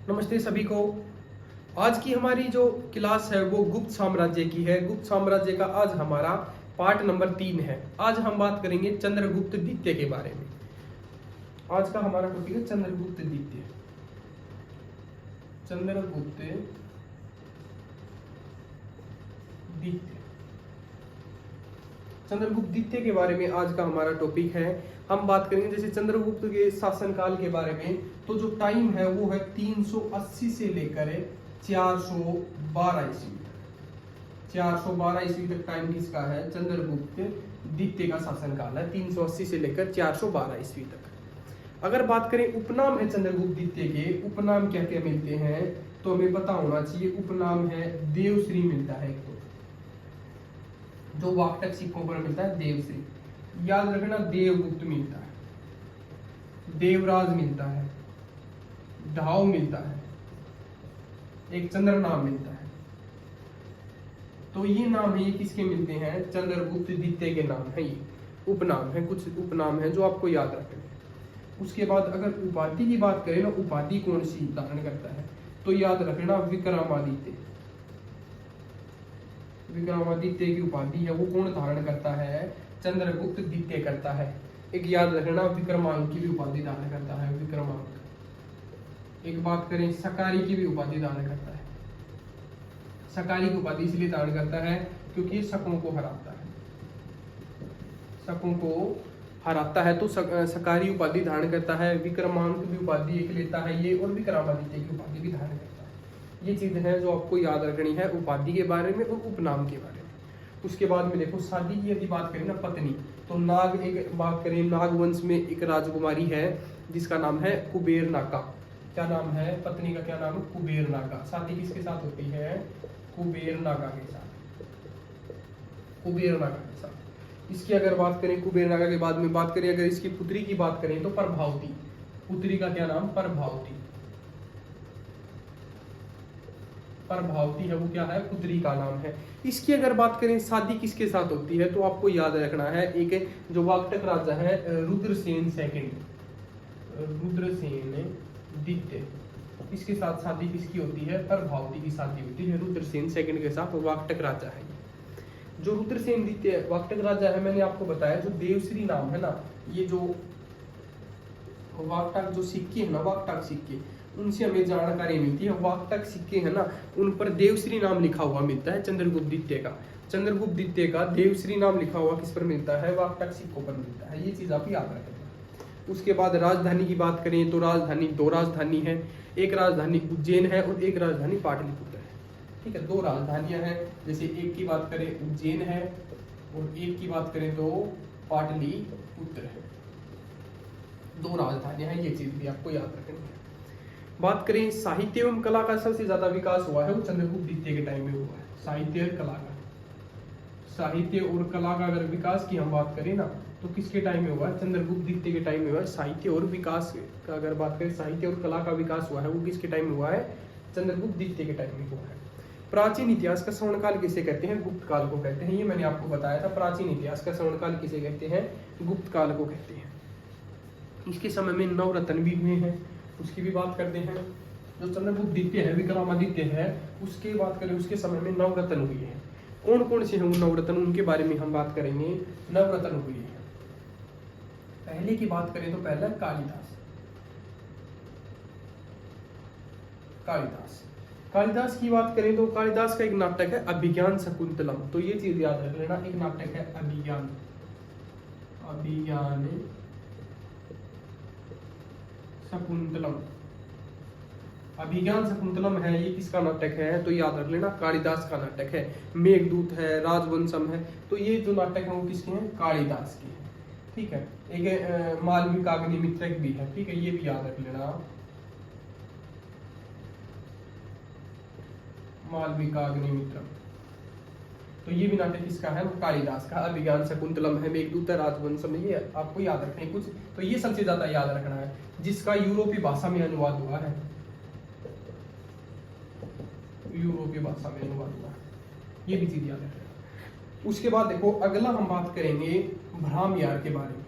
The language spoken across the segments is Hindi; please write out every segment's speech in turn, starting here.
नमस्ते सभी को। आज की हमारी जो क्लास है वो गुप्त साम्राज्य की है। गुप्त साम्राज्य का आज हमारा पार्ट नंबर 3 है। आज हम बात करेंगे चंद्रगुप्त द्वितीय के बारे में। आज का हमारा टॉपिक है चंद्रगुप्त द्वितीय। चंद्रगुप्त द्वितीय चंद्रगुप्त द्वितीय के बारे में आज का हमारा टॉपिक है। हम बात करेंगे जैसे चंद्रगुप्त के शासनकाल के बारे में। तो जो टाइम है वो है 380 से लेकर 412 ईस्वी तक। 412 ईस्वी तक टाइम किसका है? चंद्रगुप्त द्वितीय का शासनकाल है, 380 से लेकर 412 ईस्वी तक। अगर बात करें उपनाम है चंद्रगुप्त द्वितीय के, उपनाम क्या क्या मिलते हैं तो हमें पता होना चाहिए। उपनाम है देवश्री मिलता है, एक तो जो वाकटक सिक्कों पर मिलता है देवश्री। याद रखना, देवगुप्त मिलता है, देवराज मिलता है, ढाव मिलता है, एक चंद्र नाम मिलता है। तो ये नाम है, ये किसके मिलते हैं? चंद्रगुप्त द्वितीय के नाम है। ये उपनाम है, कुछ उपनाम है जो आपको याद रखने हैं। उसके बाद अगर उपाधि की बात करें ना, उपाधि कौन सी धारण करता है तो याद रखना विक्रमादित्य। विक्रमादित्य की उपाधि है वो कौन धारण करता है? चंद्रगुप्त द्वितीय करता है। एक याद रखना, विक्रमांक की भी उपाधि धारण करता है, विक्रमांक। एक बात करें, सकारी की भी उपाधि धारण करता है। सकारी की उपाधि इसलिए धारण करता है क्योंकि शकों को हराता है, शकों को हराता है तो सकारी उपाधि धारण करता है। विक्रमांक भी उपाधि एक लेता है ये, और विक्रमादित्य की उपाधि भी धारण करता है। ये चीज है जो आपको याद रखनी है उपाधि के बारे में और उपनाम के बारे में। उसके बाद में देखो, शादी की यदि बात करें ना, पत्नी, तो नाग, एक बात करें, नागवंश में एक राजकुमारी है जिसका नाम है कुबेर नागा। क्या नाम है? पत्नी का क्या नाम है? कुबेर नागा। शादी किसके साथ होती है? कुबेर नागा के साथ, कुबेर नागा के साथ। इसकी अगर बात करें, कुबेर नागा के बाद में बात करें, अगर इसकी पुत्री की बात करें तो प्रभावती। पुत्री का क्या नाम? प्रभावती। प्रभावती है वो क्या है? पुत्री का नाम है। इसकी अगर बात करें शादी किसके साथ होती है तो आपको याद रखना है, एक जो वाकटक राजा है रुद्रसेन सेकंड, रुद्रसेन द्वितीय, इसके साथ शादी किसकी होती है? प्रभावती की शादी होती है रुद्रसेन सेकंड के साथ। वाकटक राजा है जो रुद्रसेन द्वितीय वाकटक राजा है। मैंने आपको बताया जो देवश्री नाम है ना, ये जो वाकटक जो सिक्के है ना, वाकटक सिक्के, उनसे हमें जानकारी मिलती है। वाकटक सिक्के है ना, उन पर देवश्री नाम लिखा हुआ मिलता है चंद्रगुप्त द्वितीय का। चंद्रगुप्त द्वितीय का देवश्री नाम लिखा हुआ किस पर मिलता है? वाकटक सिक्कों पर मिलता है। ये चीज आप याद रखें। उसके बाद राजधानी की बात करें तो राजधानी, दो राजधानी है, एक राजधानी उज्जैन है और एक राजधानी पाटलिपुत्र है। ठीक है, दो राजधानियां हैं। जैसे एक की बात करें उज्जैन है और एक की बात करें तो पाटलिपुत्र है। दो राजधानियां हैं, ये चीज भी आपको याद रखनी है। बात करें साहित्य एवं कला का सबसे ज्यादा विकास हुआ है वो चंद्रगुप्त द्वितीय के टाइम में हुआ है। साहित्य और कला का, साहित्य और कला का अगर विकास की हम बात करें ना तो किसके टाइम में हुआ है? चंद्रगुप्त द्वितीय के टाइम में हुआ है। साहित्य और विकास का अगर बात करें, साहित्य और कला का विकास हुआ है वो किसके टाइम में हुआ है? चंद्रगुप्त द्वितीय के टाइम में हुआ है। प्राचीन इतिहास का स्वर्णकाल किसे कहते हैं? गुप्त काल को कहते हैं। ये मैंने आपको बताया था, प्राचीन इतिहास का स्वर्णकाल किसे कहते हैं? गुप्त काल को कहते हैं। इसके समय में नवरत्न भी हुए हैं, उसकी भी बात करते हैं। जो चंद्रगुप्त द्वितीय है, विक्रमादित्य है, उसकी बात करें, उसके समय में नवरत्न हुए हैं। कौन कौन से हैं नवरत्न, उनके बारे में हम बात करेंगे। नवरत्न हुए हैं, पहले की बात करें तो पहला कालिदास। कालिदास कालिदास की बात करें तो कालिदास का एक नाटक है अभिज्ञान शकुंतलम। तो ये चीज याद रख लेना, एक नाटक है अभिज्ञान, अभिज्ञान शकुंतलम। अभिज्ञान शकुंतलम है, ये किसका नाटक है? तो याद रख लेना, कालिदास का नाटक है। मेघदूत है, राजवंशम है, तो ये जो नाटक है वो किसके हैं? कालिदास के हैं। ठीक है, एक मालविकाग्निमित्रक भी है। ठीक है, ये भी याद रख लेना, मालविकाग्निमित्रक। तो ये भी नाटक किसका है? कालिदास का। अभिज्ञान शकुंतलम है, मेघदूत है, राजवंशम है, ये आपको याद रखना है कुछ। तो ये सबसे ज्यादा याद रखना है, जिसका यूरोपीय भाषा में अनुवाद हुआ है, यूरोपीय भाषा में अनुवाद हुआ है, ये भी चीज याद रखना। उसके बाद देखो, अगला हम बात करेंगे भ्रामयार के बारे में।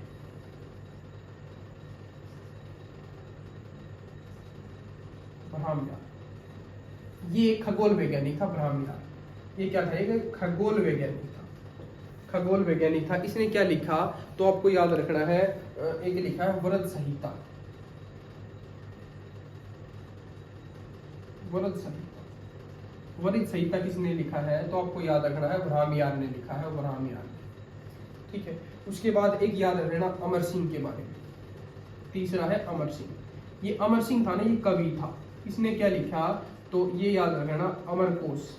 ब्रह्मयान। ये एक खगोल वैज्ञानिक था ब्रह्मयान। ये क्या था? एक खगोल वैज्ञानिक था। खगोल वैज्ञानिक था। इसने क्या लिखा तो आपको याद रखना है, एक लिखा है वरद संहिता। वरद संहिता, वरद संहिता किसने लिखा है तो आपको याद रखना है ब्रह्मयान ने लिखा है, ब्रह्मयान। ठीक है। उसके बाद एक याद रखना अमर सिंह के बारे में। तीसरा है अमर सिंह। ये अमर सिंह था ना, ये कवि था। इसने क्या लिखा तो ये याद रखना अमर कोश।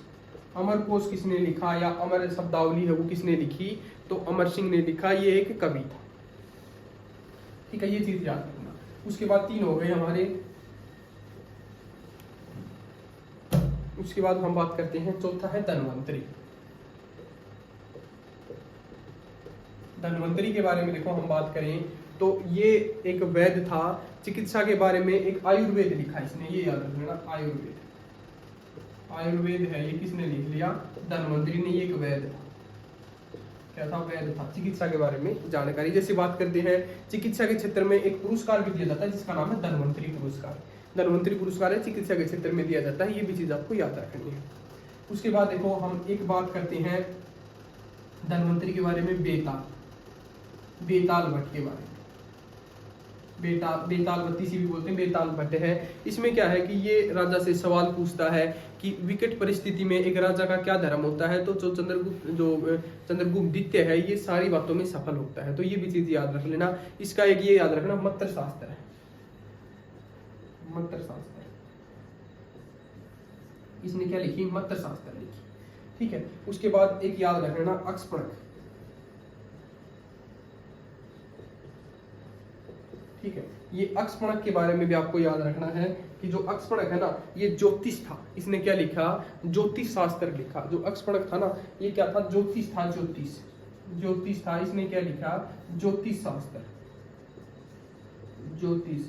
अमर कोश किसने लिखा या अमर शब्दावली है वो किसने लिखी तो अमर सिंह ने लिखा। ये एक कवि था। ठीक है, ये चीज याद रखना। उसके बाद 3 हो गए हमारे। उसके बाद हम बात करते हैं, चौथा है धन्वंतरी। धन्वंतरी के बारे में देखो हम बात करें तो ये एक वैद्य था। चिकित्सा के बारे में एक आयुर्वेद लिखा इसने, ये याद रखना आयुर्वेद। आयुर्वेद है ये किसने लिख लिया? धन्वंतरी ने। ये एक वैद्य था। क्या था? वैद्य था। चिकित्सा के बारे में जानकारी। जैसे बात करते हैं चिकित्सा के क्षेत्र में एक पुरस्कार भी दिया जाता है जिसका नाम है धन्वंतरी पुरस्कार। धन्वंतरी पुरस्कार है चिकित्सा के क्षेत्र में दिया जाता है। ये भी चीज आपको याद रखनी है। उसके बाद देखो हम एक बात करते हैं धन्वंतरी के बारे में, बेताल भट्ट के बारे में। बेताल भट्ट इसी भी बोलते हैं, बेताल भट्ट है। इसमें क्या है कि ये राजा से सवाल पूछता है कि विकट परिस्थिति में एक राजा का क्या धर्म होता है। तो जो चंद्रगुप्त द्वितीय है ये सारी बातों में सफल होता है। तो ये भी चीज याद रख लेना। इसका एक ये याद रखना मत्र शास्त्र है, मत्र शास्त्र। इसने क्या लिखी? मत्र शास्त्र लिखी। ठीक है। उसके बाद एक याद रखना अक्षपणक। ठीक है, ये अक्षपणक के बारे में भी आपको याद रखना है कि जो अक्षपणक है ना ये ज्योतिष था। इसने क्या लिखा? ज्योतिष शास्त्र लिखा। जो अक्षपणक था ना ये क्या था? ज्योतिष था। ज्योतिष था। इसने क्या लिखा? ज्योतिष शास्त्र, ज्योतिष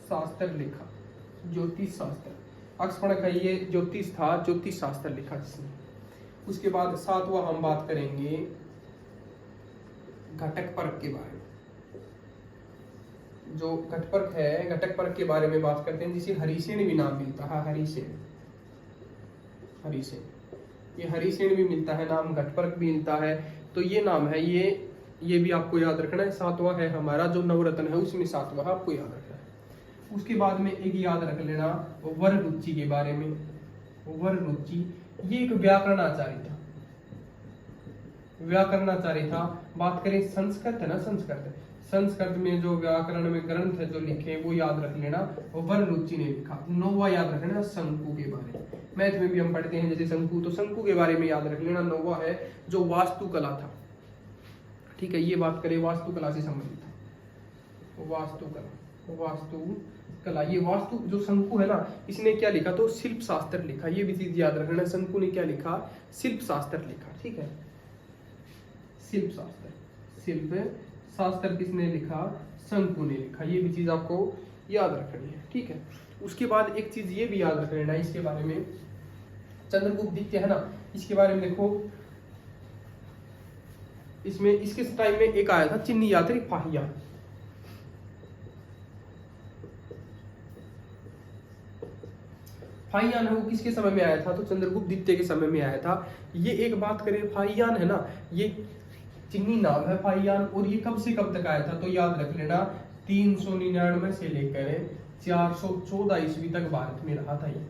शास्त्र लिखा। ज्योतिष शास्त्र अक्षपणक है ये, ज्योतिष था, ज्योतिष शास्त्र लिखा जिसने। उसके बाद 7वां हम बात करेंगे घटकपर्क के बारे में। जो घटपर्क है, घटकपर्क के बारे में बात करते हैं जिसे हरिसेन भी नाम मिलता है। हरिसेन, ये हरिसेन भी मिलता है नाम, घटपर्क भी मिलता है। तो ये नाम है, ये भी आपको याद रखना है। 7वां है हमारा जो नवरत्न है उसमें 7वां आपको याद रखना है। उसके बाद में एक याद रख लेना वररुचि के बारे में। वररुचि ये एक व्याकरणाचार्य था। व्याकरणाचार्य था। बात करें संस्कृत है ना, संस्कृत में जो व्याकरण में ग्रंथ है जो लिखे वो याद रख लेना, वररुचि ने लिखा। 9वां याद रख लेना शंकु के बारे में। मैथ में भी हम पढ़ते हैं जैसे शंकु, तो शंकु के बारे में याद रख लेना। 9वां है जो वास्तुकला था। ठीक है, ये बात करें वास्तुकला से संबंधित था। वास्तुकला ये वास्तु जो शंकु है ना इसने क्या लिखा तो शिल्प शास्त्र लिखा। ये भी चीज याद रखना। शंकु ने क्या लिखा? शिल्प शास्त्र लिखा। ठीक है, शिल्प शास्त्र किसने लिखा? शंकु ने लिखा। ये भी चीज आपको याद रखनी है। ठीक है। उसके बाद एक चीज ये भी याद रख लेना इसके बारे में, चंद्रगुप्त द्वितीय है ना, इसके बारे में देखो। इसमें इसके टाइम में एक आया था चीनी यात्री फाहियान। फाहियान है वो किसके समय में आया था तो चंद्रगुप्त द्वितीय के समय में आया था। ये एक बात करें फाहियान है ना, ये चीनी नाम है फाहियान। और ये कब से कब तक आया था तो याद रख लेना 399 से लेकर 414 ईस्वी तक भारत में रहा था। ये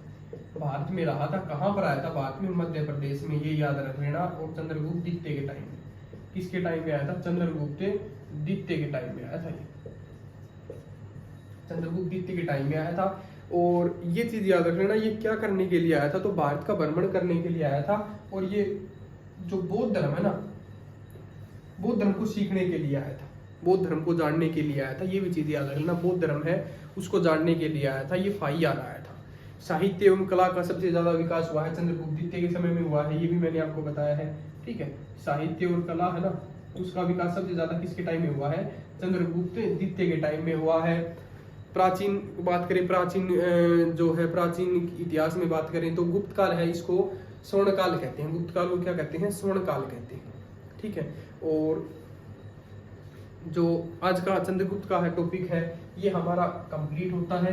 भारत में रहा था। कहाँ पर आया था? भारत में, मध्य प्रदेश में। ये याद रख लेना। और चंद्रगुप्त द्वितीय के टाइम में, किसके टाइम में आया था? चंद्रगुप्त द्वितीय के टाइम में आया था। ये चंद्रगुप्त द्वितीय के टाइम में आया था। और ये चीज याद रख लेना, ये क्या करने के लिए आया था तो भारत का भ्रमण करने के लिए आया था। और ये जो बौद्ध धर्म है ना, बौद्ध धर्म को सीखने के लिए आया था, बौद्ध धर्म को जानने के लिए आया था। ये भी चीज याद रखना, बौद्ध धर्म है उसको जानने के लिए आया था। ये फाहियान आया था। साहित्य एवं कला का सबसे ज्यादा विकास हुआ है चंद्रगुप्त द्वितीय के समय में हुआ है। ये भी मैंने आपको बताया है। ठीक है, साहित्य और कला है ना उसका विकास सबसे ज्यादा किसके टाइम में हुआ है? चंद्रगुप्त द्वितीय के टाइम में हुआ है। प्राचीन बात करें, प्राचीन जो है प्राचीन इतिहास में बात करें तो गुप्त काल है, इसको स्वर्ण काल कहते हैं। गुप्त काल को क्या कहते हैं? स्वर्ण काल कहते हैं। ठीक है। और जो आज का चंद्रगुप्त का है टॉपिक है ये हमारा कंप्लीट होता है।